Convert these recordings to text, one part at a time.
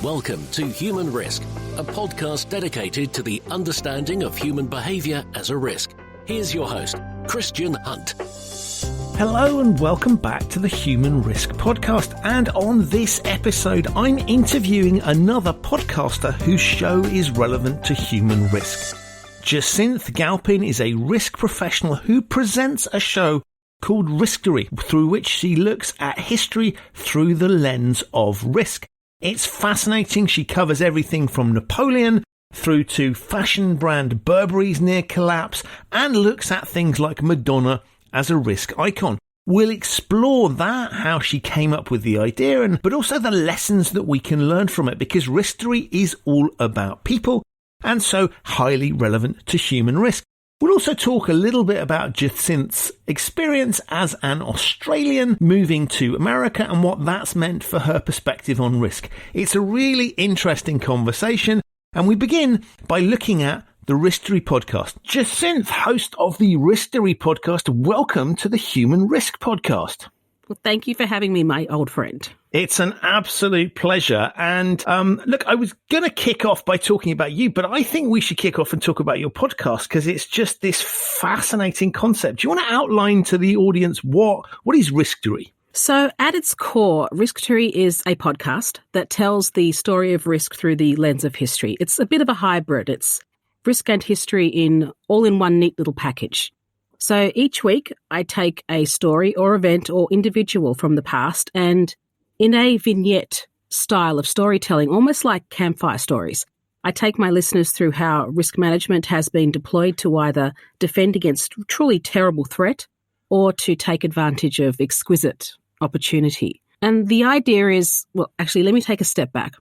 Welcome to Human Risk, a podcast dedicated to the understanding of human behaviour as a risk. Here's your host, Christian Hunt. Hello and welcome back to the Human Risk podcast. And on this episode, I'm interviewing another podcaster whose show is relevant to human risk. Jacinthe Galpin is a risk professional who presents a show called Risktory, through which she looks at history through the lens of risk. It's fascinating. She covers everything from Napoleon through to fashion brand Burberry's near collapse and looks at things like Madonna as a risk icon. We'll explore that, how she came up with the idea, but also the lessons that we can learn from it, because Risktory is all about people and so highly relevant to human risk. We'll also talk a little bit about Jacinthe's experience as an Australian moving to America and what that's meant for her perspective on risk. It's a really interesting conversation, and we begin by looking at the Risktory podcast. Jacinthe, host of the Risktory podcast, welcome to the Human Risk podcast. Well, thank you for having me, my old friend. It's an absolute pleasure. And look, I was going to kick off by talking about you, but I think we should kick off and talk about your podcast because it's just this fascinating concept. Do you want to outline to the audience what is Risktory? So at its core, Risktory is a podcast that tells the story of risk through the lens of history. It's a bit of a hybrid. It's risk and history all in one neat little package. So each week I take a story or event or individual from the past and in a vignette style of storytelling, almost like campfire stories, I take my listeners through how risk management has been deployed to either defend against truly terrible threat or to take advantage of exquisite opportunity. And the idea is, well, actually, let me take a step back.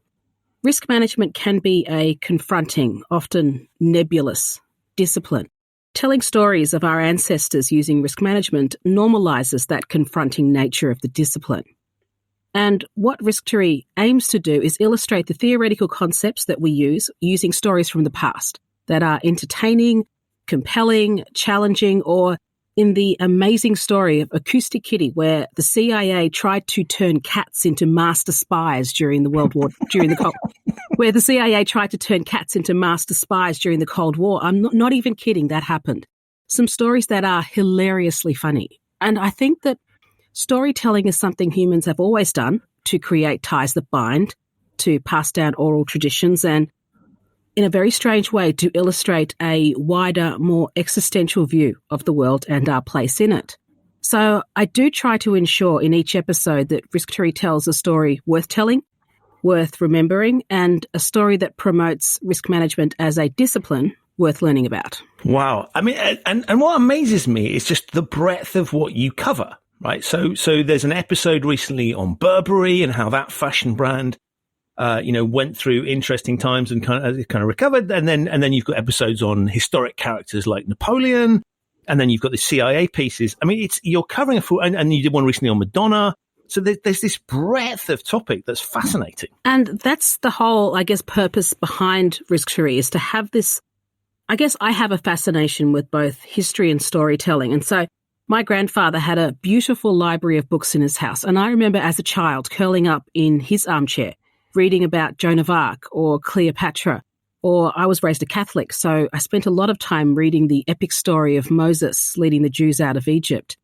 Risk management can be a confronting, often nebulous discipline. Telling stories of our ancestors using risk management normalizes that confronting nature of the discipline. And what Risktory aims to do is illustrate the theoretical concepts that we use using stories from the past that are entertaining, compelling, challenging, or in the amazing story of Acoustic Kitty, where the CIA tried to turn cats into master spies during the where the CIA tried to turn cats into master spies during the Cold War. I'm not even kidding, that happened. Some stories that are hilariously funny. And I think that storytelling is something humans have always done to create ties that bind, to pass down oral traditions, and in a very strange way to illustrate a wider, more existential view of the world and our place in it. So I do try to ensure in each episode that Risktory tells a story worth telling, worth remembering, and a story that promotes risk management as a discipline worth learning about. Wow. I mean, and what amazes me is just the breadth of what you cover, right? So there's an episode recently on Burberry and how that fashion brand went through interesting times and kind of recovered. And then you've got episodes on historic characters like Napoleon. And then you've got the CIA pieces. I mean, you're covering a full, and you did one recently on Madonna. So there's this breadth of topic that's fascinating. And that's the whole, I guess, purpose behind Risktory is to have this, I guess I have a fascination with both history and storytelling. And so my grandfather had a beautiful library of books in his house. And I remember as a child curling up in his armchair, reading about Joan of Arc or Cleopatra, or I was raised a Catholic, so I spent a lot of time reading the epic story of Moses leading the Jews out of Egypt.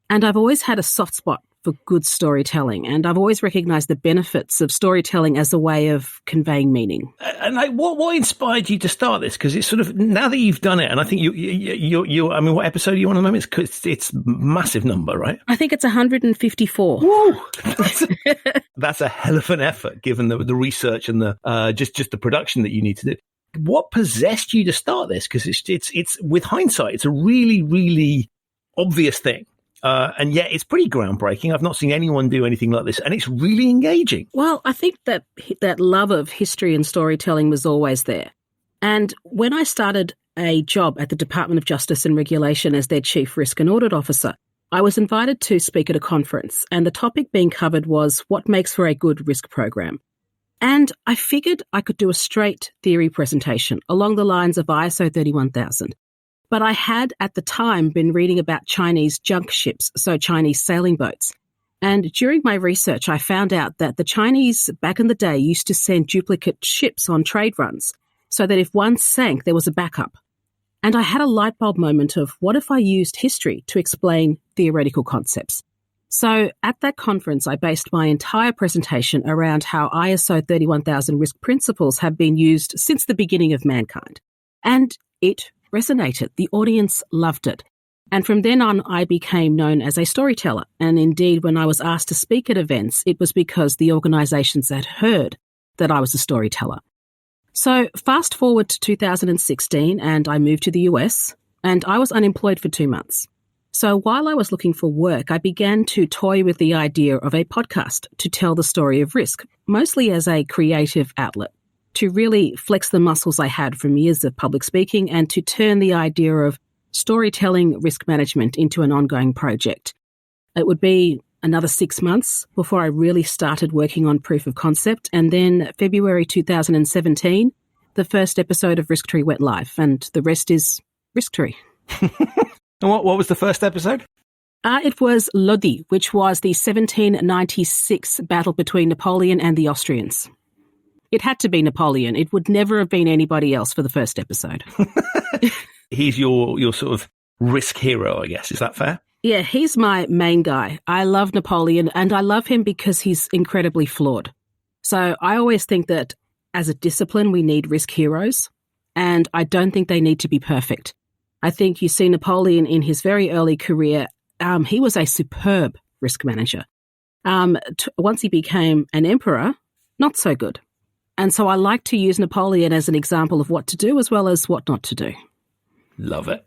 And I've always had a soft spot for good storytelling, and I've always recognized the benefits of storytelling as a way of conveying meaning. And what inspired you to start this? Because it's sort of, now that you've done it, and I think you I mean, what episode are you on at the moment? It's a massive number, right? I think it's 154. Woo! That's a hell of an effort, given the research and the just the production that you need to do. What possessed you to start this? Because it's with hindsight, it's a really, really obvious thing. And yet it's pretty groundbreaking. I've not seen anyone do anything like this, and it's really engaging. Well, I think that love of history and storytelling was always there. And when I started a job at the Department of Justice and Regulation as their Chief Risk and Audit Officer, I was invited to speak at a conference, and the topic being covered was what makes for a good risk program. And I figured I could do a straight theory presentation along the lines of ISO 31000. But I had at the time been reading about Chinese junk ships, so Chinese sailing boats. And during my research, I found out that the Chinese back in the day used to send duplicate ships on trade runs so that if one sank, there was a backup. And I had a light bulb moment of what if I used history to explain theoretical concepts? So at that conference, I based my entire presentation around how ISO 31000 risk principles have been used since the beginning of mankind. And it resonated. The audience loved it. And from then on, I became known as a storyteller. And indeed, when I was asked to speak at events, it was because the organisations had heard that I was a storyteller. So fast forward to 2016, and I moved to the US, and I was unemployed for 2 months. So while I was looking for work, I began to toy with the idea of a podcast to tell the story of risk, mostly as a creative outlet, to really flex the muscles I had from years of public speaking and to turn the idea of storytelling risk management into an ongoing project. It would be another 6 months before I really started working on proof of concept. And then February 2017, the first episode of Risktory went live, and the rest is Risktory. And what was the first episode? It was Lodi, which was the 1796 battle between Napoleon and the Austrians. It had to be Napoleon. It would never have been anybody else for the first episode. He's your sort of risk hero, I guess. Is that fair? Yeah, he's my main guy. I love Napoleon, and I love him because he's incredibly flawed. So I always think that as a discipline, we need risk heroes, and I don't think they need to be perfect. I think you see Napoleon in his very early career, he was a superb risk manager. Once he became an emperor, not so good. And so I like to use Napoleon as an example of what to do as well as what not to do. Love it.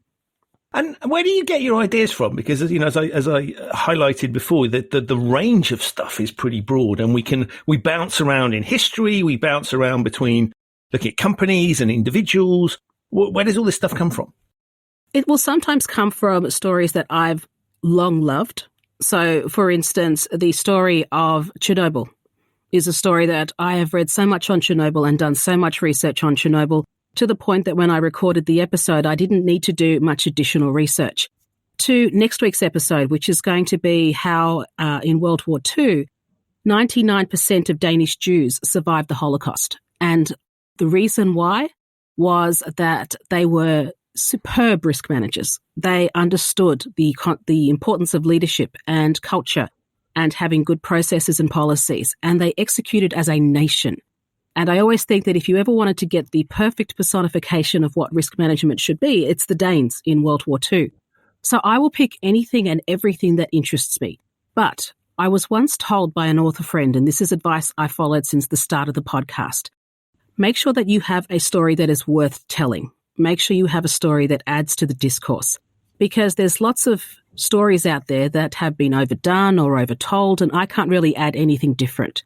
And where do you get your ideas from? Because, you know, as I highlighted before, the range of stuff is pretty broad, and we bounce around in history, we bounce around between looking at companies and individuals. Where does all this stuff come from? It will sometimes come from stories that I've long loved. So, for instance, the story of Chernobyl is a story that I have read so much on Chernobyl and done so much research on Chernobyl to the point that when I recorded the episode, I didn't need to do much additional research. To next week's episode, which is going to be how in World War II, 99% of Danish Jews survived the Holocaust. And the reason why was that they were superb risk managers. They understood the importance of leadership and culture and having good processes and policies, and they executed as a nation. And I always think that if you ever wanted to get the perfect personification of what risk management should be, it's the Danes in World War II. So I will pick anything and everything that interests me. But I was once told by an author friend, and this is advice I followed since the start of the podcast, make sure that you have a story that is worth telling. Make sure you have a story that adds to the discourse, because there's lots of stories out there that have been overdone or overtold, and I can't really add anything different.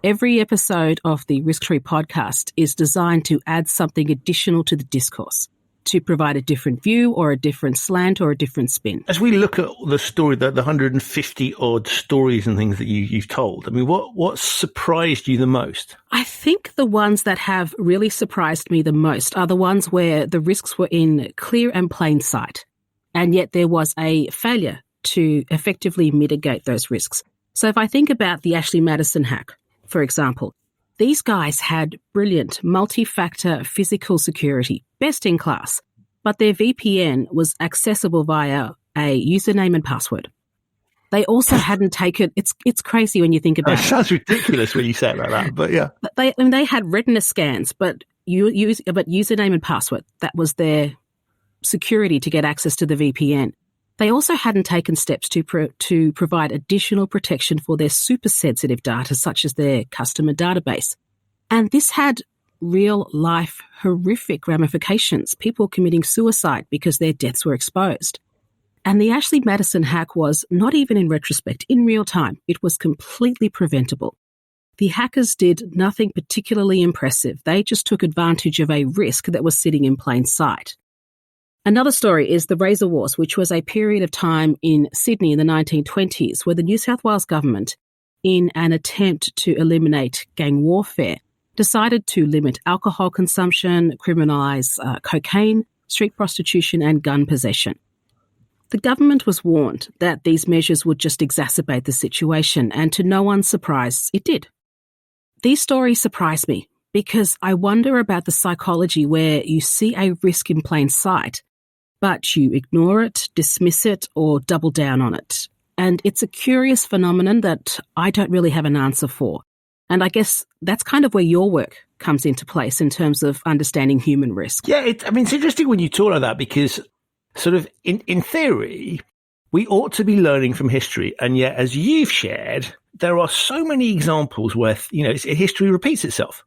Every episode of the Risktory podcast is designed to add something additional to the discourse, to provide a different view or a different slant or a different spin. As we look at the story, the 150 odd stories and things that you've told, I mean, what surprised you the most? I think the ones that have really surprised me the most are the ones where the risks were in clear and plain sight, and yet there was a failure to effectively mitigate those risks. So if I think about the Ashley Madison hack, for example, these guys had brilliant multi-factor physical security, best in class, but their VPN was accessible via a username and password. They also hadn't taken, it's crazy when you think about it. It sounds ridiculous when you say it like that, but yeah. They had retina scans, but username and password, that was their security to get access to the VPN. They also hadn't taken steps to provide additional protection for their super sensitive data, such as their customer database. And this had real-life horrific ramifications, people committing suicide because their deaths were exposed. And the Ashley Madison hack was, not even in retrospect, in real time, it was completely preventable. The hackers did nothing particularly impressive. They just took advantage of a risk that was sitting in plain sight. Another story is the Razor Wars, which was a period of time in Sydney in the 1920s where the New South Wales government, in an attempt to eliminate gang warfare, decided to limit alcohol consumption, criminalise cocaine, street prostitution and gun possession. The government was warned that these measures would just exacerbate the situation, and to no one's surprise, it did. These stories surprise me because I wonder about the psychology where you see a risk in plain sight, but you ignore it, dismiss it, or double down on it. And it's a curious phenomenon that I don't really have an answer for. And I guess that's kind of where your work comes into place in terms of understanding human risk. Yeah, it's interesting when you talk like that because sort of in theory, we ought to be learning from history. And yet, as you've shared, there are so many examples where, history repeats itself.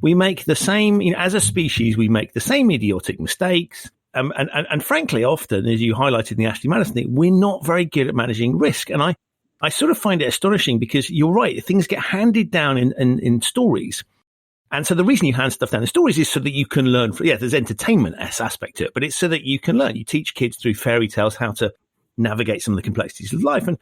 We make the same, as a species, we make the same idiotic mistakes. And frankly, often, as you highlighted in the Ashley Madison thing, we're not very good at managing risk. And I sort of find it astonishing because you're right, things get handed down in stories. And so the reason you hand stuff down in stories is so that you can learn. There's entertainment aspect to it, but it's so that you can learn. You teach kids through fairy tales how to navigate some of the complexities of life. And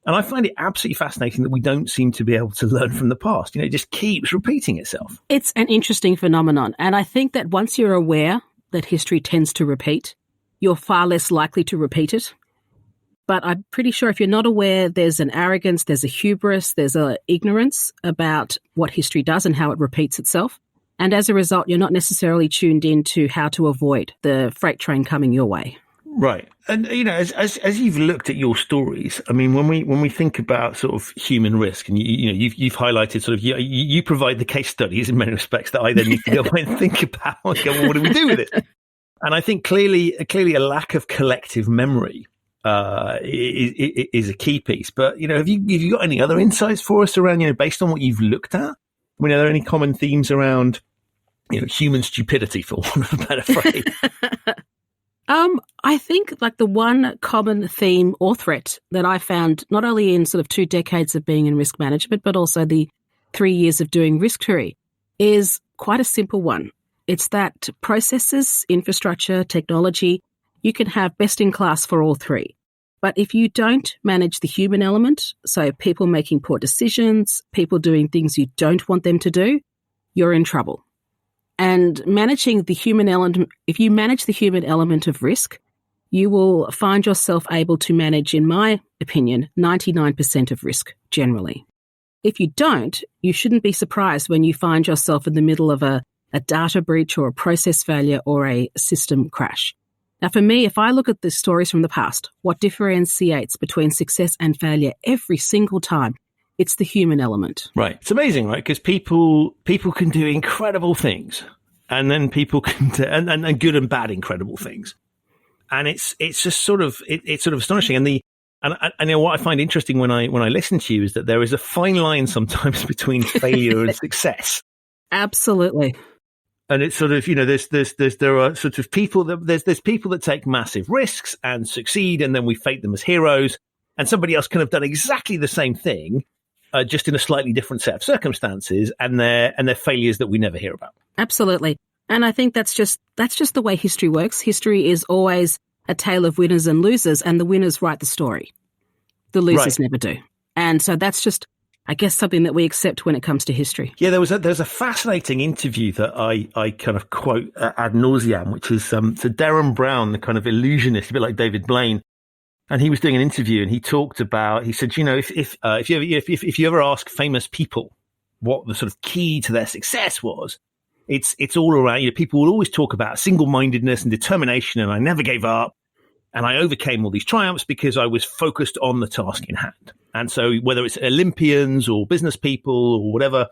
I find it absolutely fascinating that we don't seem to be able to learn from the past. It just keeps repeating itself. It's an interesting phenomenon. And I think that once you're aware that history tends to repeat, you're far less likely to repeat it. But I'm pretty sure if you're not aware, there's an arrogance, there's a hubris, there's a ignorance about what history does and how it repeats itself. And as a result, you're not necessarily tuned into how to avoid the freight train coming your way. Right. And, as you've looked at your stories, I mean, when we think about sort of human risk and, you've highlighted sort of, you provide the case studies in many respects that I then need to go away and think about, okay, well, what do we do with it? And I think clearly a lack of collective memory is a key piece. But, have you got any other insights for us around, based on what you've looked at? I mean, are there any common themes around, human stupidity, for want of a better phrase? I think like the one common theme or threat that I found not only in sort of 2 decades of being in risk management, but also the 3 years of doing Risktory is quite a simple one. It's that processes, infrastructure, technology, you can have best in class for all 3. But if you don't manage the human element, so people making poor decisions, people doing things you don't want them to do, you're in trouble. And managing the human element, if you manage the human element of risk, you will find yourself able to manage, in my opinion, 99% of risk generally. If you don't, you shouldn't be surprised when you find yourself in the middle of a data breach or a process failure or a system crash. Now, for me, if I look at the stories from the past, what differentiates between success and failure every single time, it's the human element. Right. It's amazing, right? Because people can do incredible things, and then people can do, and good and bad incredible things. And it's just sort of it's sort of astonishing. And what I find interesting when I listen to you is that there is a fine line sometimes between failure and success. Absolutely. And it's sort of, there are sort of people that there's people that take massive risks and succeed, and then we fate them as heroes. And somebody else can have done exactly the same thing, just in a slightly different set of circumstances, and they're failures that we never hear about. Absolutely. And I think that's just the way history works. History is always a tale of winners and losers, and the winners write the story. The losers never do. And so that's just, I guess, something that we accept when it comes to history. Yeah, there's a fascinating interview that I kind of quote ad nauseam, which is to Derren Brown, the kind of illusionist, a bit like David Blaine. And he was doing an interview, and he talked about, he said, if you ever ask famous people what the sort of key to their success was, it's all around, people will always talk about single-mindedness and determination, and I never gave up, and I overcame all these triumphs because I was focused on the task in hand. And so whether it's Olympians or business people or whatever,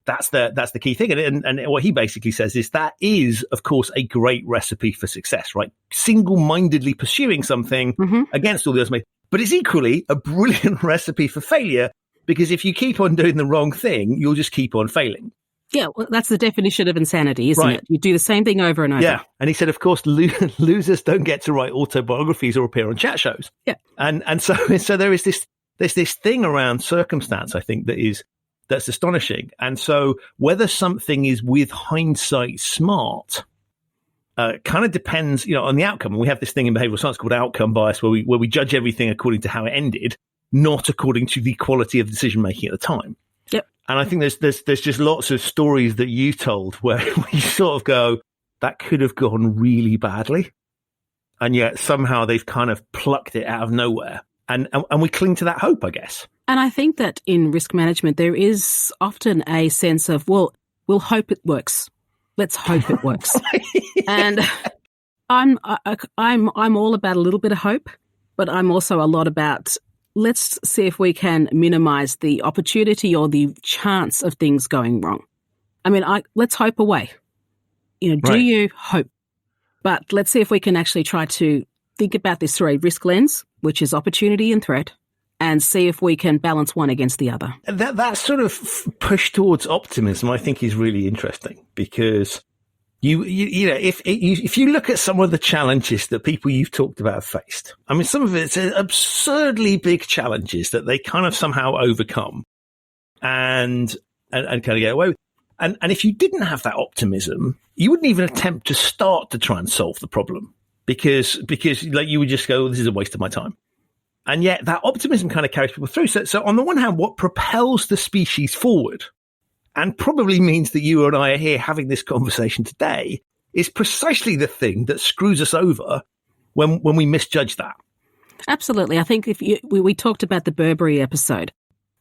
that's the key thing. And what he basically says is that is, of course, a great recipe for success, right? Single-mindedly pursuing something against all the others. But it's equally a brilliant recipe for failure, because if you keep on doing the wrong thing, you'll just keep on failing. Yeah, well, that's the definition of insanity, isn't it? You do the same thing over and over. Yeah, and he said, of course, losers don't get to write autobiographies or appear on chat shows. Yeah, and so there is there's this thing around circumstance, I think, that's astonishing. And so whether something is, with hindsight, smart, kind of depends, on the outcome. And we have this thing in behavioral science called outcome bias, where we judge everything according to how it ended, not according to the quality of decision making at the time. Yep. And I think there's just lots of stories that you've told where you sort of go, that could have gone really badly. and yet somehow they've kind of plucked it out of nowhere. And we cling to that hope, I guess. And I think that in risk management, there is often a sense of, well, we'll hope it works. Let's hope it works. And I'm all about a little bit of hope, but I'm also a lot about let's see if we can minimize the opportunity or the chance of things going wrong. I mean, let's hope away. Do you hope? But let's see if we can actually try to think about this through a risk lens, which is opportunity and threat, and see if we can balance one against the other. That sort of push towards optimism, I think, is really interesting because if you look at some of the challenges that people you've talked about have faced, I mean, some of it's absurdly big challenges that they kind of somehow overcome and kind of get away with. And if you didn't have that optimism, you wouldn't even attempt to start to try and solve the problem because like you would just go, this is a waste of my time. And yet that optimism kind of carries people through. So on the one hand, what propels the species forward and probably means that you and I are here having this conversation today is precisely the thing that screws us over when we misjudge that. Absolutely. I think we talked about the Burberry episode.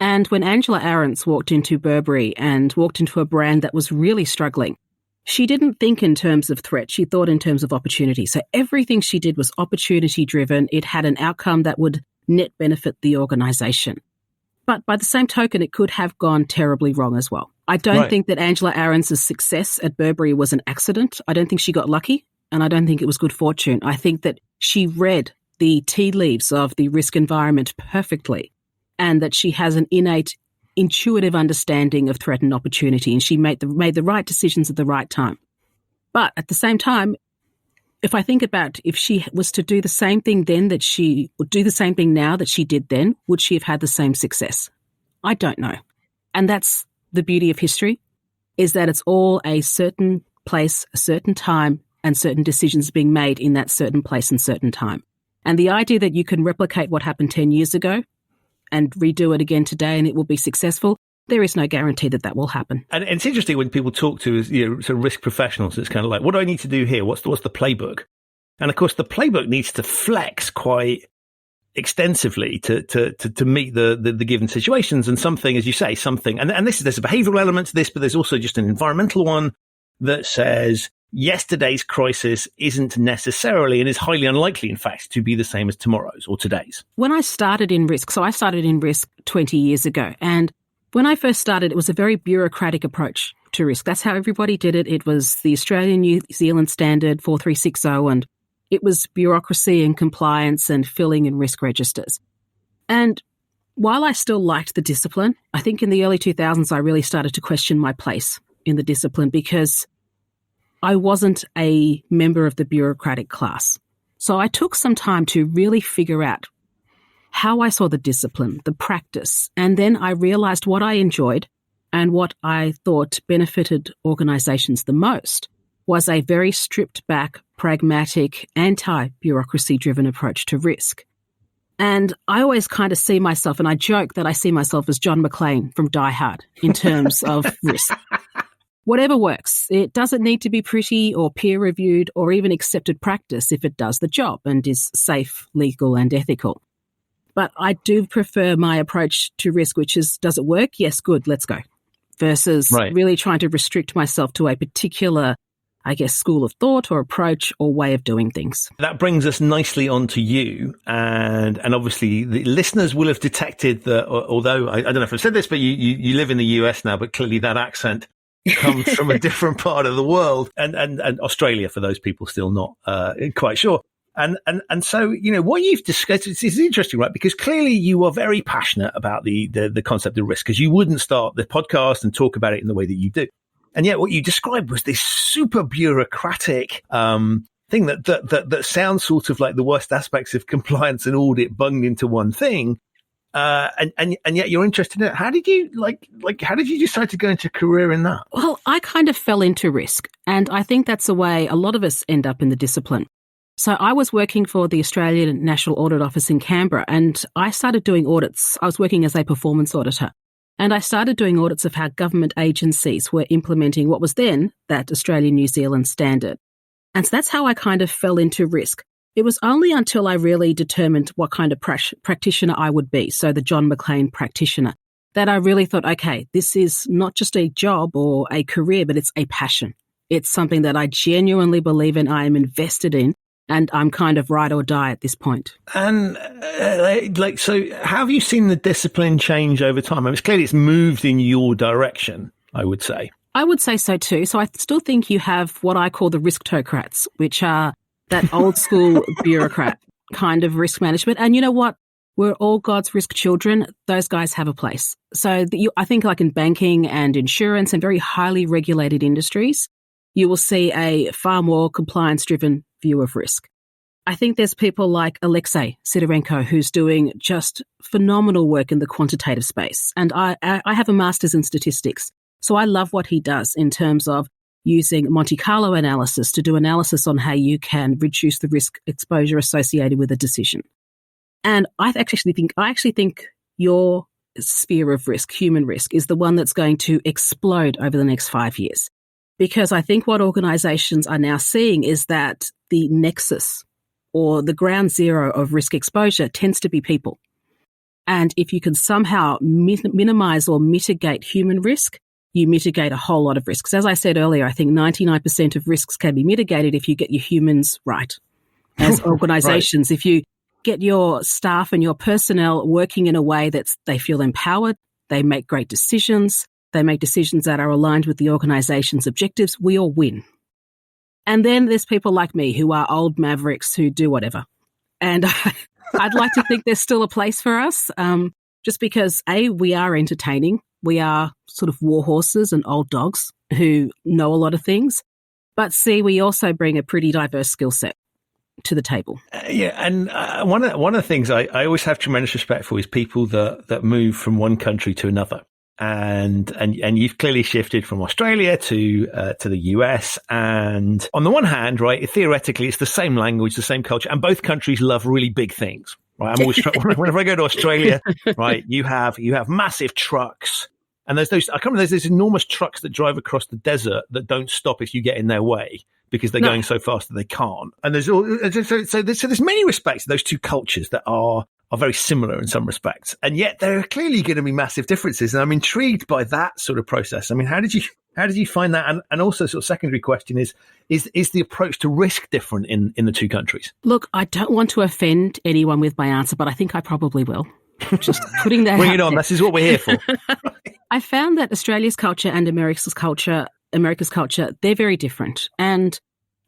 And when Angela Ahrendts walked into Burberry and walked into a brand that was really struggling, she didn't think in terms of threat. She thought in terms of opportunity. So everything she did was opportunity driven. It had an outcome that would net benefit the organization. But by the same token, it could have gone terribly wrong as well. I don't think that Angela Ahrendts' success at Burberry was an accident. I don't think she got lucky, and I don't think it was good fortune. I think that she read the tea leaves of the risk environment perfectly, and that she has an innate, intuitive understanding of threat and opportunity, and she made the right decisions at the right time. But at the same time, if I think about if she was to do the same thing then that she would do the same thing now that she did then, would she have had the same success? I don't know. And that's the beauty of history, is that it's all a certain place, a certain time, and certain decisions being made in that certain place and certain time. And the idea that you can replicate what happened 10 years ago and redo it again today and it will be successful, there is no guarantee that that will happen. And it's interesting when people talk to sort of risk professionals, it's kind of like, what do I need to do here? What's the playbook? And of course, the playbook needs to flex quite extensively to meet the given situations. And something, as you say, and there's a behavioral element to this, but there's also just an environmental one that says yesterday's crisis isn't necessarily and is highly unlikely, in fact, to be the same as tomorrow's or today's. When I started in risk, so I started in risk 20 years ago, and when I first started, it was a very bureaucratic approach to risk. That's how everybody did it. It was the Australian New Zealand Standard 4360, and it was bureaucracy and compliance and filling in risk registers. And while I still liked the discipline, I think in the early 2000s, I really started to question my place in the discipline because I wasn't a member of the bureaucratic class. So I took some time to really figure out how I saw the discipline, the practice, and then I realized what I enjoyed and what I thought benefited organizations the most was a very stripped back, pragmatic, anti-bureaucracy driven approach to risk. And I always kind of see myself, and I joke that I see myself as John McClane from Die Hard in terms of risk. Whatever works. It doesn't need to be pretty or peer-reviewed or even accepted practice if it does the job and is safe, legal, and ethical. But I do prefer my approach to risk, which is, does it work? Yes, good, let's go. Versus really trying to restrict myself to a particular, I guess, school of thought or approach or way of doing things. That brings us nicely on to you. And obviously the listeners will have detected that, although I don't know if I've said this, but you live in the US now, but clearly that accent comes from a different part of the world and Australia for those people still not quite sure. And so, what you've discussed is interesting, right? Because clearly you are very passionate about the concept of risk, because you wouldn't start the podcast and talk about it in the way that you do. And yet what you described was this super bureaucratic thing that sounds sort of like the worst aspects of compliance and audit bunged into one thing. And yet you're interested in it. How did you how did you decide to go into a career in that? Well, I kind of fell into risk, and I think that's the way a lot of us end up in the discipline. So I was working for the Australian National Audit Office in Canberra, and I started doing audits. I was working as a performance auditor, and I started doing audits of how government agencies were implementing what was then that Australian New Zealand standard. And so that's how I kind of fell into risk. It was only until I really determined what kind of practitioner I would be, so the John McLean practitioner, that I really thought, okay, this is not just a job or a career, but it's a passion. It's something that I genuinely believe in, I am invested in, and I'm kind of ride or die at this point. And so how have you seen the discipline change over time? I mean, it's moved in your direction, I would say. I would say so too. So I still think you have what I call the risktocrats, which are that old school bureaucrat kind of risk management. And you know what? We're all God's risk children. Those guys have a place. So I think like in banking and insurance and very highly regulated industries, you will see a far more compliance-driven view of risk. I think there's people like Alexei Sidorenko, who's doing just phenomenal work in the quantitative space. And I have a master's in statistics. So I love what he does in terms of using Monte Carlo analysis to do analysis on how you can reduce the risk exposure associated with a decision. And I actually think your sphere of risk, human risk, is the one that's going to explode over the next 5 years. Because I think what organizations are now seeing is that the nexus or the ground zero of risk exposure tends to be people. And if you can somehow minimize or mitigate human risk, you mitigate a whole lot of risks. As I said earlier, I think 99% of risks can be mitigated if you get your humans right. As organizations, right. If you get your staff and your personnel working in a way that they feel empowered, they make great decisions, they make decisions that are aligned with the organization's objectives, we all win. And then there's people like me who are old mavericks who do whatever. And I'd like to think there's still a place for us, just because, A, we are entertaining. We are sort of war horses and old dogs who know a lot of things. But C, we also bring a pretty diverse skill set to the table. And one of the things I always have tremendous respect for is people that move from one country to another. And you've clearly shifted from Australia to the US. And on the one hand, right, theoretically, it's the same language, the same culture, and both countries love really big things. Right, I'm always whenever I go to Australia, right, you have massive trucks, and there's those enormous trucks that drive across the desert that don't stop if you get in their way because they're going so fast that they can't. And there's many respects those two cultures that are very similar in some respects, and yet there are clearly going to be massive differences. And I'm intrigued by that sort of process. I mean, how did you find that? And also, sort of secondary question is the approach to risk different in the two countries? Look, I don't want to offend anyone with my answer, but I think I probably will. Just putting that. Bring it on. This is what we're here for. I found that Australia's culture and America's culture, they're very different. And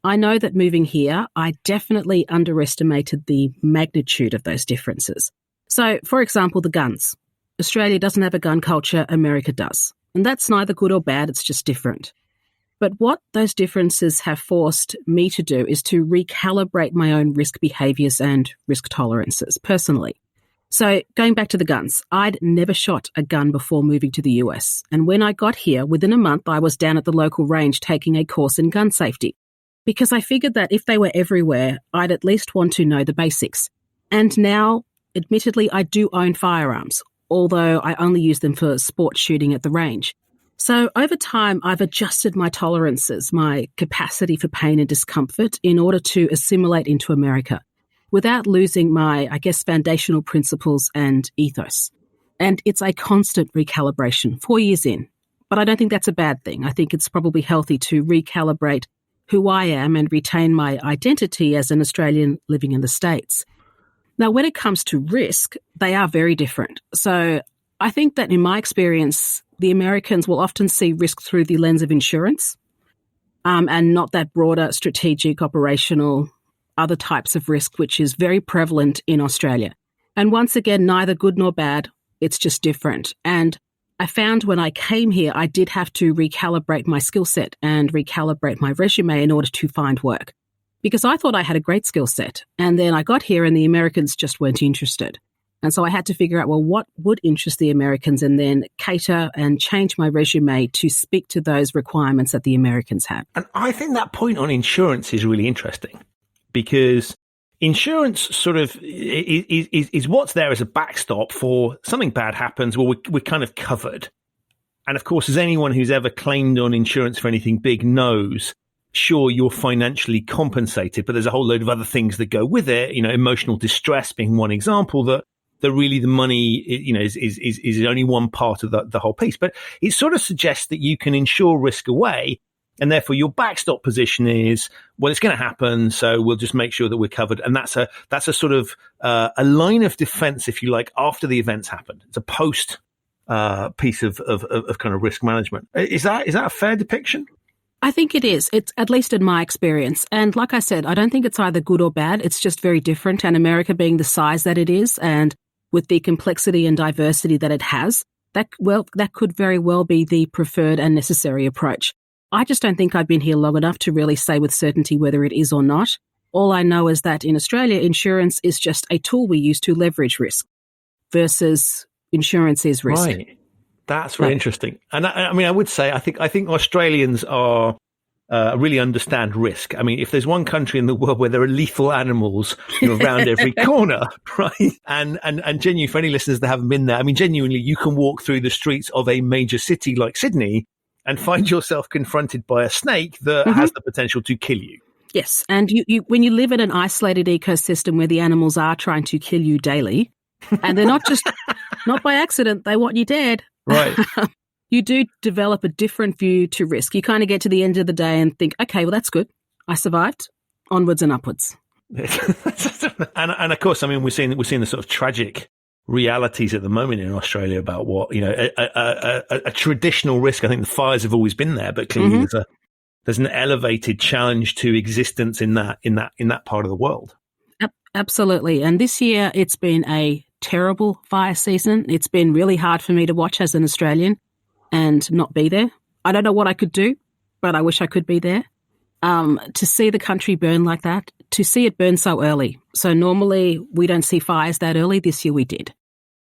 I know that moving here, I definitely underestimated the magnitude of those differences. So, for example, the guns. Australia doesn't have a gun culture, America does. And that's neither good or bad, it's just different. But what those differences have forced me to do is to recalibrate my own risk behaviours and risk tolerances personally. So going back to the guns, I'd never shot a gun before moving to the US. And when I got here, within a month, I was down at the local range taking a course in gun safety. Because I figured that if they were everywhere, I'd at least want to know the basics. And now, admittedly, I do own firearms, although I only use them for sport shooting at the range. So over time, I've adjusted my tolerances, my capacity for pain and discomfort in order to assimilate into America without losing my, foundational principles and ethos. And it's a constant recalibration, 4 years in. But I don't think that's a bad thing. I think it's probably healthy to recalibrate who I am and retain my identity as an Australian living in the States. Now, when it comes to risk, they are very different. So I think that in my experience, the Americans will often see risk through the lens of insurance and not that broader strategic, operational, other types of risk, which is very prevalent in Australia. And once again, neither good nor bad, it's just different. And I found when I came here, I did have to recalibrate my skill set and recalibrate my resume in order to find work. Because I thought I had a great skill set. And then I got here and the Americans just weren't interested. And so I had to figure out, well, what would interest the Americans and then cater and change my resume to speak to those requirements that the Americans have. And I think that point on insurance is really interesting because insurance sort of is what's there as a backstop for something bad happens. Well, we're kind of covered. And of course, as anyone who's ever claimed on insurance for anything big knows, sure, you're financially compensated, but there's a whole load of other things that go with it. Emotional distress being one example that really the money, is only one part of the whole piece. But it sort of suggests that you can insure risk away, and therefore your backstop position is, well, it's going to happen, so we'll just make sure that we're covered. And that's a sort of a line of defense, if you like, after the events happen. It's a post piece of kind of risk management. Is that a fair depiction? I think it is. It's at least in my experience. And like I said, I don't think it's either good or bad. It's just very different. And America being the size that it is, and with the complexity and diversity that it has, that could very well be the preferred and necessary approach. I just don't think I've been here long enough to really say with certainty whether it is or not. All I know is that in Australia, insurance is just a tool we use to leverage risk versus insurance is risk. Right. That's very interesting. And I would say, I think Australians are really understand risk. I mean, if there's one country in the world where there are lethal animals around every corner, right? And genuinely, for any listeners that haven't been there, I mean, genuinely, you can walk through the streets of a major city like Sydney and find yourself confronted by a snake that has the potential to kill you. Yes. And you when you live in an isolated ecosystem where the animals are trying to kill you daily, and they're not by accident, they want you dead. Right. You do develop a different view to risk. You kind of get to the end of the day and think, okay, well, that's good. I survived. Onwards and upwards. and of course, I mean, we're seeing the sort of tragic realities at the moment in Australia about what, a traditional risk. I think the fires have always been there, but clearly there's an elevated challenge to existence in that part of the world. Absolutely. And this year it's been a terrible fire season. It's been really hard for me to watch as an Australian and not be there. I don't know what I could do, but I wish I could be there. To see the country burn like that, to see it burn so early. So normally we don't see fires that early. This year we did.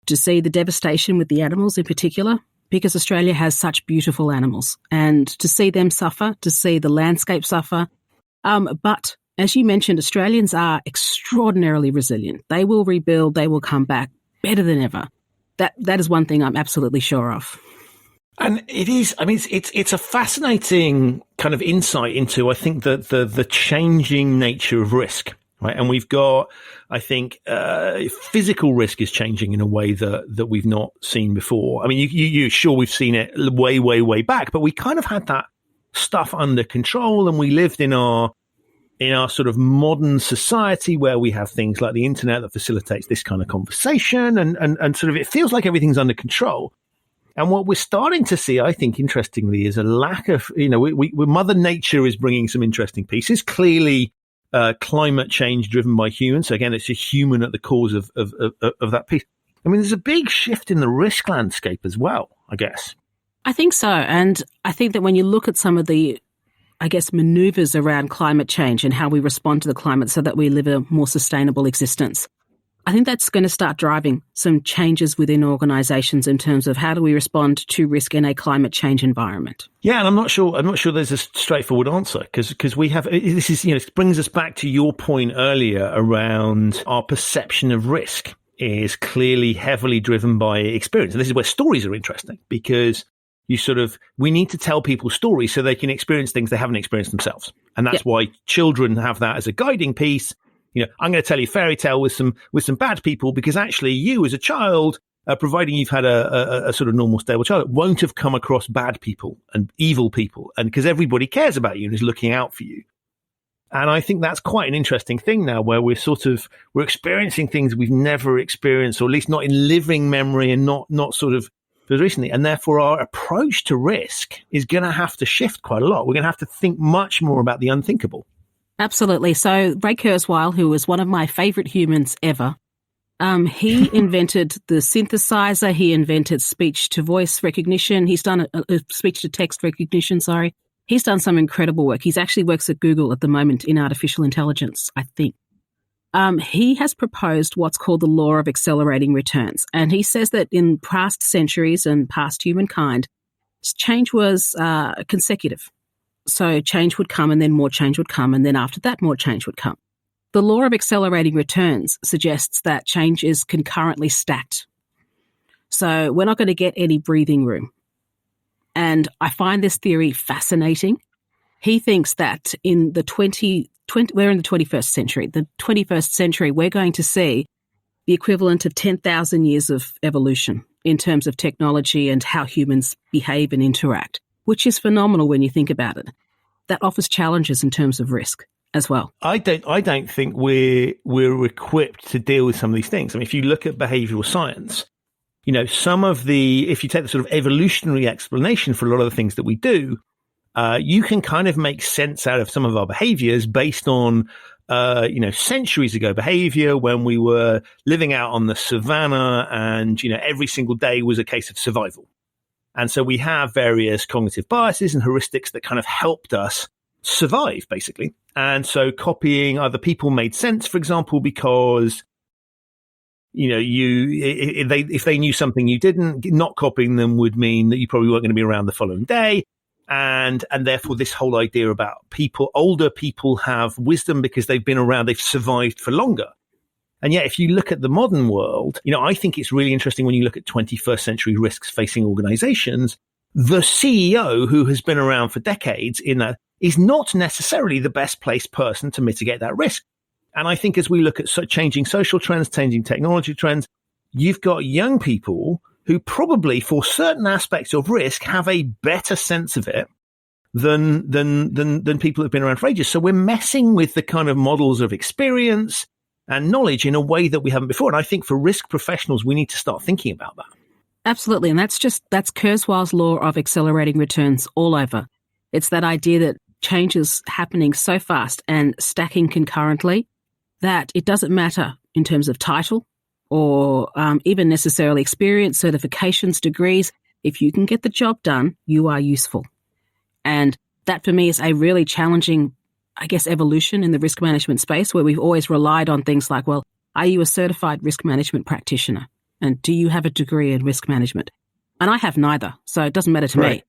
To see the devastation with the animals in particular, because Australia has such beautiful animals, and to see them suffer, to see the landscape suffer. But as you mentioned, Australians are extraordinarily resilient. They will rebuild. They will come back better than ever. That is one thing I'm absolutely sure of. And it is, I mean, it's a fascinating kind of insight into, I think, the changing nature of risk, right? And we've got, I think, physical risk is changing in a way that we've not seen before. I mean, you sure we've seen it way, way, way back, but we kind of had that stuff under control, and we lived in our sort of modern society where we have things like the internet that facilitates this kind of conversation, and sort of it feels like everything's under control. And what we're starting to see, I think, interestingly, is a lack of, Mother Nature is bringing some interesting pieces. Clearly, climate change driven by humans. So again, it's a human at the cause of that piece. I mean, there's a big shift in the risk landscape as well, I guess. I think so. And I think that when you look at some of the, I guess, maneuvers around climate change and how we respond to the climate so that we live a more sustainable existence, I think that's going to start driving some changes within organisations in terms of how do we respond to risk in a climate change environment. Yeah, and I'm not sure there's a straightforward answer because we have, this is, it brings us back to your point earlier around our perception of risk is clearly heavily driven by experience. And this is where stories are interesting, because we need to tell people stories so they can experience things they haven't experienced themselves. And that's why children have that as a guiding piece. I'm going to tell you a fairy tale with some bad people, because actually you as a child, providing you've had a sort of normal, stable child, won't have come across bad people and evil people, and because everybody cares about you and is looking out for you. And I think that's quite an interesting thing now, where we're experiencing things we've never experienced, or at least not in living memory, and not sort of recently. And therefore our approach to risk is going to have to shift quite a lot. We're going to have to think much more about the unthinkable. Absolutely. So Ray Kurzweil, who was one of my favourite humans ever, he invented the synthesizer. He invented speech-to-voice recognition. He's done a speech-to-text recognition, sorry. He's done some incredible work. He's actually works at Google at the moment in artificial intelligence, I think. He has proposed what's called the law of accelerating returns. And he says that in past centuries and past humankind, change was consecutive. So change would come, and then more change would come, and then after that more change would come. The law of accelerating returns suggests that change is concurrently stacked. So we're not going to get any breathing room. And I find this theory fascinating He thinks that in the we're in the 21st century. The 21st century, we're going to see the equivalent of 10,000 years of evolution in terms of technology and how humans behave and interact, which is phenomenal when you think about it. That offers challenges in terms of risk as well. I don't think we're equipped to deal with some of these things. I mean, if you look at behavioral science, you know, if you take the sort of evolutionary explanation for a lot of the things that we do, you can kind of make sense out of some of our behaviors based on, centuries ago behavior when we were living out on the savannah and, every single day was a case of survival. And so we have various cognitive biases and heuristics that kind of helped us survive, basically. And so copying other people made sense, for example, because, if they knew something you didn't, not copying them would mean that you probably weren't going to be around the following day. And therefore this whole idea about older people have wisdom because they've been around, they've survived for longer. And yet, if you look at the modern world, I think it's really interesting when you look at 21st century risks facing organizations, the CEO who has been around for decades in that is not necessarily the best placed person to mitigate that risk. And I think as we look at changing social trends, changing technology trends, you've got young people who probably for certain aspects of risk have a better sense of it than people who've been around for ages. So we're messing with the kind of models of experience and knowledge in a way that we haven't before. And I think for risk professionals, we need to start thinking about that. Absolutely. And that's Kurzweil's law of accelerating returns all over. It's that idea that change is happening so fast and stacking concurrently that it doesn't matter in terms of title or even necessarily experience, certifications, degrees. If you can get the job done, you are useful. And that for me is a really challenging, evolution in the risk management space where we've always relied on things like, well, are you a certified risk management practitioner? And do you have a degree in risk management? And I have neither, so it doesn't matter to me.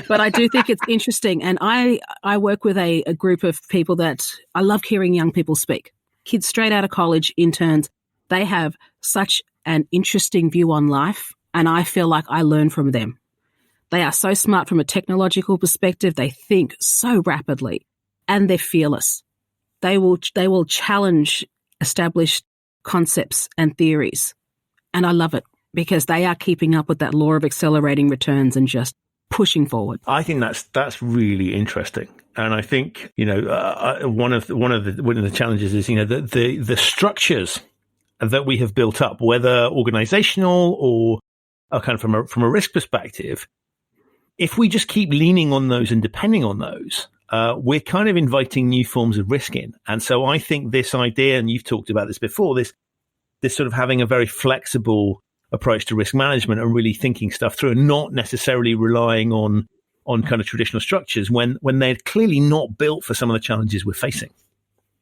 But I do think it's interesting. And I work with a group of people that I love hearing young people speak. Kids straight out of college, interns, they have such an interesting view on life. And I feel like I learn from them. They are so smart from a technological perspective. They think so rapidly and they're fearless. They will challenge established concepts and theories. And I love it because they are keeping up with that law of accelerating returns and just pushing forward. I think that's really interesting. And I think, one of the challenges is, the structures that we have built up, whether organizational or kind of from a risk perspective, if we just keep leaning on those and depending on those, we're kind of inviting new forms of risk in. And so I think this idea, and you've talked about this before, this sort of having a very flexible approach to risk management and really thinking stuff through and not necessarily relying on kind of traditional structures when they're clearly not built for some of the challenges we're facing.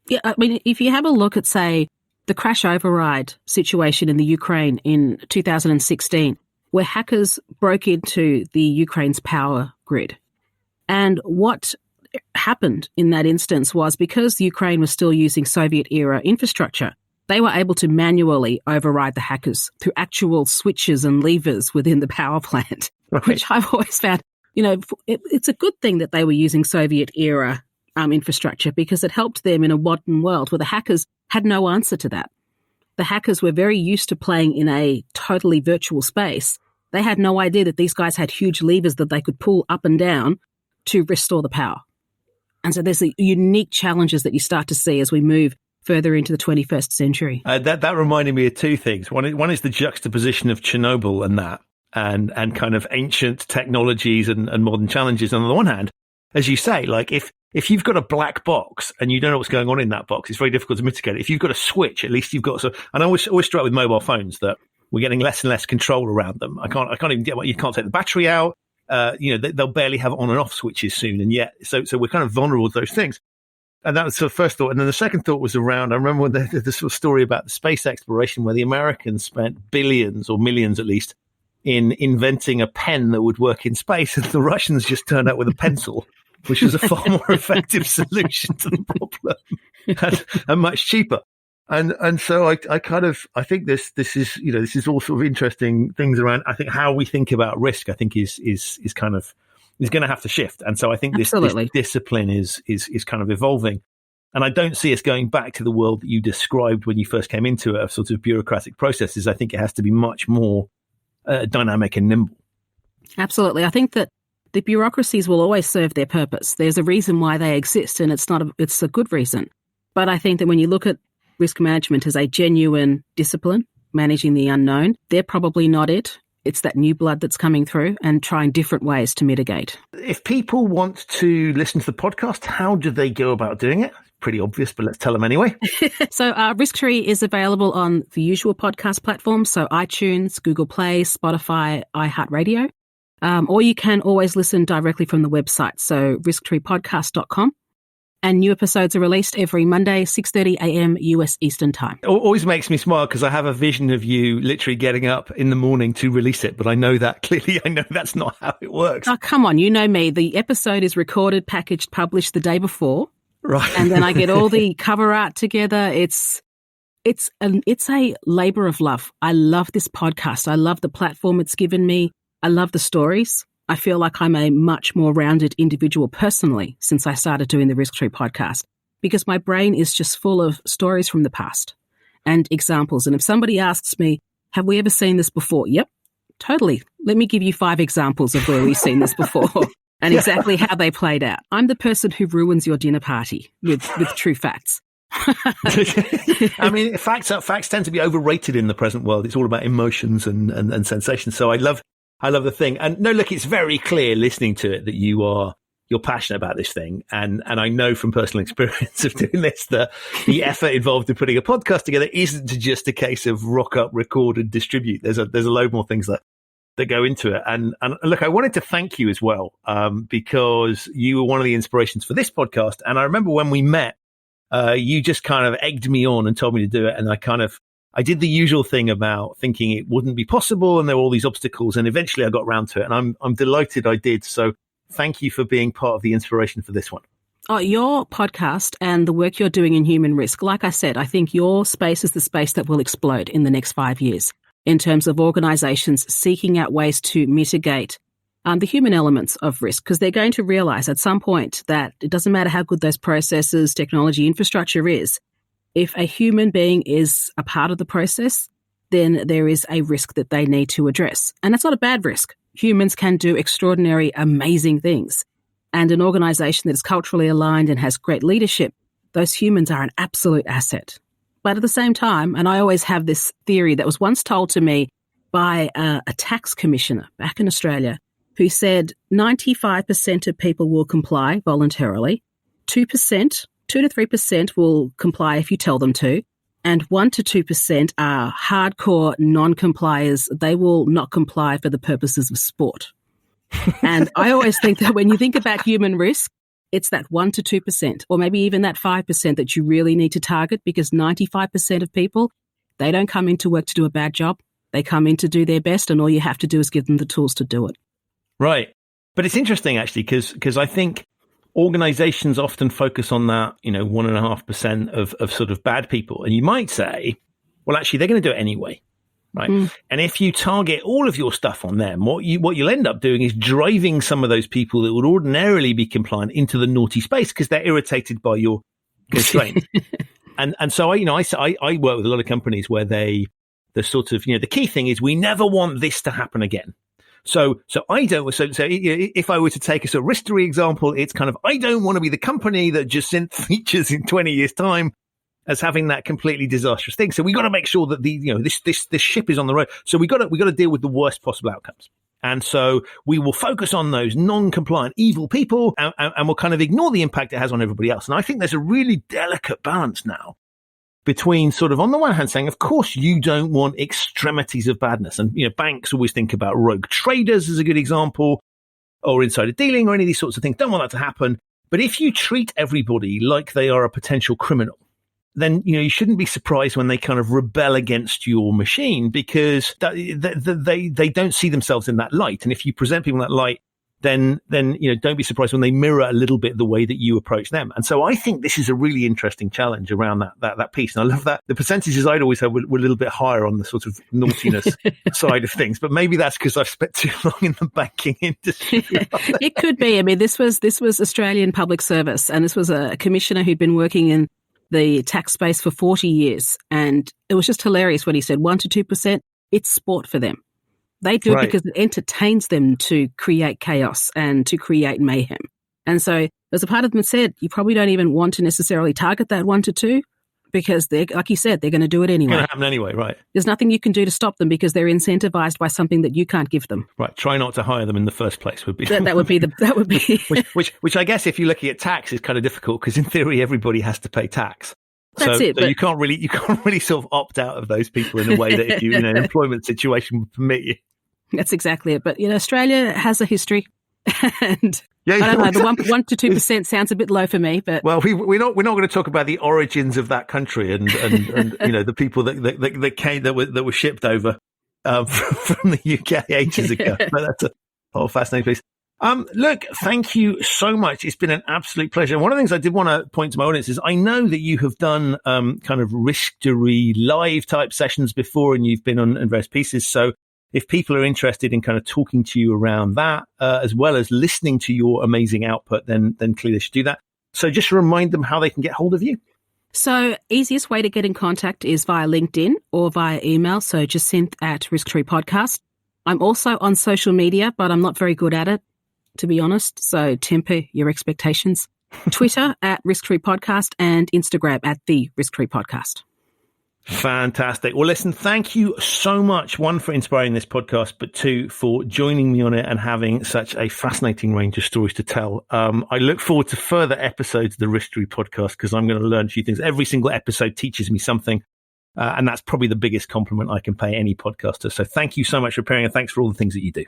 Yeah, I mean, if you have a look at, say, the crash override situation in the Ukraine in 2016, where hackers broke into the Ukraine's power grid. And what happened in that instance was because Ukraine was still using Soviet-era infrastructure, they were able to manually override the hackers through actual switches and levers within the power plant, right. Which I've always found, it's a good thing that they were using Soviet-era infrastructure because it helped them in a modern world where the hackers had no answer to that. The hackers were very used to playing in a totally virtual space. They had no idea that these guys had huge levers that they could pull up and down to restore the power. And so there's the unique challenges that you start to see as we move further into the 21st century. That reminded me of two things. One is the juxtaposition of Chernobyl and that, and kind of ancient technologies and modern challenges. And on the one hand, as you say, like if you've got a black box and you don't know what's going on in that box, it's very difficult to mitigate it. If you've got a switch, at least you've got and I always struggle with mobile phones that we're getting less and less control around them. I can't even get you can't take the battery out. They'll barely have on and off switches soon. And yet, so we're kind of vulnerable to those things. And that was the first thought. And then the second thought was around, I remember when the sort of story about the space exploration where the Americans spent billions or millions at least in inventing a pen that would work in space. And the Russians just turned out with a pencil, which was a far more effective solution to the problem and much cheaper. And so I think this is all sort of interesting things around. I think how we think about risk, I think is kind of is going to have to shift. And so I think this discipline is kind of evolving. And I don't see us going back to the world that you described when you first came into it, of sort of bureaucratic processes. I think it has to be much more dynamic and nimble. Absolutely. I think that the bureaucracies will always serve their purpose. There's a reason why they exist, and it's a good reason. But I think that when you look at risk management as a genuine discipline, managing the unknown, they're probably not it. It's that new blood that's coming through and trying different ways to mitigate. If people want to listen to the podcast, how do they go about doing it? Pretty obvious, but let's tell them anyway. So Risktory is available on the usual podcast platforms, so iTunes, Google Play, Spotify, iHeartRadio. Or you can always listen directly from the website, so risktorypodcast.com. And new episodes are released every Monday, 6:30 a.m. US Eastern Time. It always makes me smile because I have a vision of you literally getting up in the morning to release it. But I know that's not how it works. Oh, come on. You know me. The episode is recorded, packaged, published the day before. Right. And then I get all the cover art together. It's a labor of love. I love this podcast. I love the platform it's given me. I love the stories. I feel like I'm a much more rounded individual personally since I started doing the Risktory podcast, because my brain is just full of stories from the past and examples. And if somebody asks me, have we ever seen this before? Yep, totally. Let me give you 5 examples of where we've seen this before and exactly how they played out. I'm the person who ruins your dinner party with true facts. I mean, facts tend to be overrated in the present world. It's all about emotions and sensations. So I love the thing. And no, look, it's very clear listening to it that you're passionate about this thing. And I know from personal experience of doing this that the effort involved in putting a podcast together isn't just a case of rock up, record and distribute. There's a load more things that go into it. And look, I wanted to thank you as well, because you were one of the inspirations for this podcast. And I remember when we met, you just kind of egged me on and told me to do it. And I did the usual thing about thinking it wouldn't be possible and there were all these obstacles, and eventually I got around to it, and I'm delighted I did. So thank you for being part of the inspiration for this one. Oh, your podcast and the work you're doing in human risk, like I said, I think your space is the space that will explode in the next 5 years in terms of organisations seeking out ways to mitigate the human elements of risk, because they're going to realise at some point that it doesn't matter how good those processes, technology, infrastructure is. If a human being is a part of the process, then there is a risk that they need to address. And that's not a bad risk. Humans can do extraordinary, amazing things. And an organisation that is culturally aligned and has great leadership, those humans are an absolute asset. But at the same time, and I always have this theory that was once told to me by a tax commissioner back in Australia, who said 95% of people will comply voluntarily, 2 to 3% will comply if you tell them to, and 1 to 2% are hardcore non-compliers. They will not comply for the purposes of sport. And I always think that when you think about human risk, it's that 1 to 2%, or maybe even that 5% that you really need to target, because 95% of people, they don't come into work to do a bad job. They come in to do their best, and all you have to do is give them the tools to do it. Right. But it's interesting, actually, because I think organizations often focus on that, 1.5% of sort of bad people. And you might say, well, actually, they're going to do it anyway. Right. And if you target all of your stuff on them, what you'll end up doing is driving some of those people that would ordinarily be compliant into the naughty space because they're irritated by your constraint. and so I work with a lot of companies where the key thing is we never want this to happen again. So if I were to take a sort of Risktory example, it's kind of, I don't want to be the company that Jacinthe features in 20 years time as having that completely disastrous thing. So we got to make sure that this ship is on the road. So we got to deal with the worst possible outcomes. And so we will focus on those non-compliant evil people and we'll kind of ignore the impact it has on everybody else. And I think there's a really delicate balance now between sort of, on the one hand, saying, of course, you don't want extremities of badness. And, banks always think about rogue traders as a good example, or insider dealing, or any of these sorts of things. Don't want that to happen. But if you treat everybody like they are a potential criminal, then, you shouldn't be surprised when they kind of rebel against your machine, because they don't see themselves in that light. And if you present people in that light, then don't be surprised when they mirror a little bit the way that you approach them. And so I think this is a really interesting challenge around that piece. And I love that the percentages I'd always have were a little bit higher on the sort of naughtiness side of things. But maybe that's because I've spent too long in the banking industry. It could be. I mean, this was Australian Public Service, and this was a commissioner who'd been working in the tax space for 40 years. And it was just hilarious when he said 1% to 2%, it's sport for them. They do it because it entertains them to create chaos and to create mayhem. And so there's a part of them that said, you probably don't even want to necessarily target that 1 to 2 because they're, like you said, they're going to do it anyway. It's going to happen anyway, right? There's nothing you can do to stop them because they're incentivized by something that you can't give them. Right. Try not to hire them in the first place would be that would be which I guess if you're looking at tax is kind of difficult because in theory everybody has to pay tax. That's it. So you can't really sort of opt out of those people in a way that if you in an employment situation would permit you. That's exactly it. But, Australia has a histoy. And I don't know, the 1 to 2% sounds a bit low for me. But well, we're not going to talk about the origins of that country and the people that came that were shipped over from the UK ages ago. But that's a whole fascinating piece. Look, thank you so much. It's been an absolute pleasure. One of the things I did want to point to my audience is I know that you have done kind of Risktory live type sessions before, and you've been on various pieces. So if people are interested in kind of talking to you around that, as well as listening to your amazing output, then clearly they should do that. So just remind them how they can get hold of you. So easiest way to get in contact is via LinkedIn or via email. So Jacinthe at Risktory Podcast. I'm also on social media, but I'm not very good at it, to be honest. So temper your expectations. Twitter at Risktory Podcast and Instagram at the Risktory Podcast. Fantastic. Well, listen, thank you so much, one, for inspiring this podcast, but two, for joining me on it and having such a fascinating range of stories to tell. I look forward to further episodes of the Risktory podcast because I'm going to learn a few things. Every single episode teaches me something, and that's probably the biggest compliment I can pay any podcaster. So thank you so much for appearing, and thanks for all the things that you do.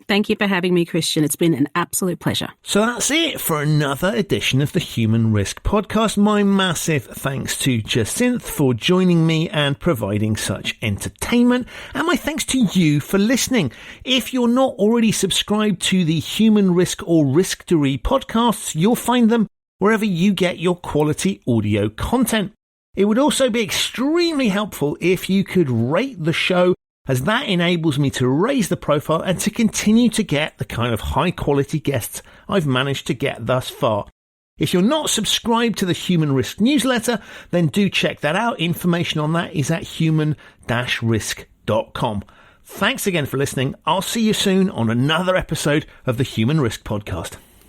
Thank you for having me, Christian. It's been an absolute pleasure. So that's it for another edition of the Human Risk Podcast. My massive thanks to Jacinthe for joining me and providing such entertainment. And my thanks to you for listening. If you're not already subscribed to the Human Risk or Risktory podcasts, you'll find them wherever you get your quality audio content. It would also be extremely helpful if you could rate the show, as that enables me to raise the profile and to continue to get the kind of high quality guests I've managed to get thus far. If you're not subscribed to the Human Risk newsletter, then do check that out. Information on that is at human-risk.com. Thanks again for listening. I'll see you soon on another episode of the Human Risk Podcast.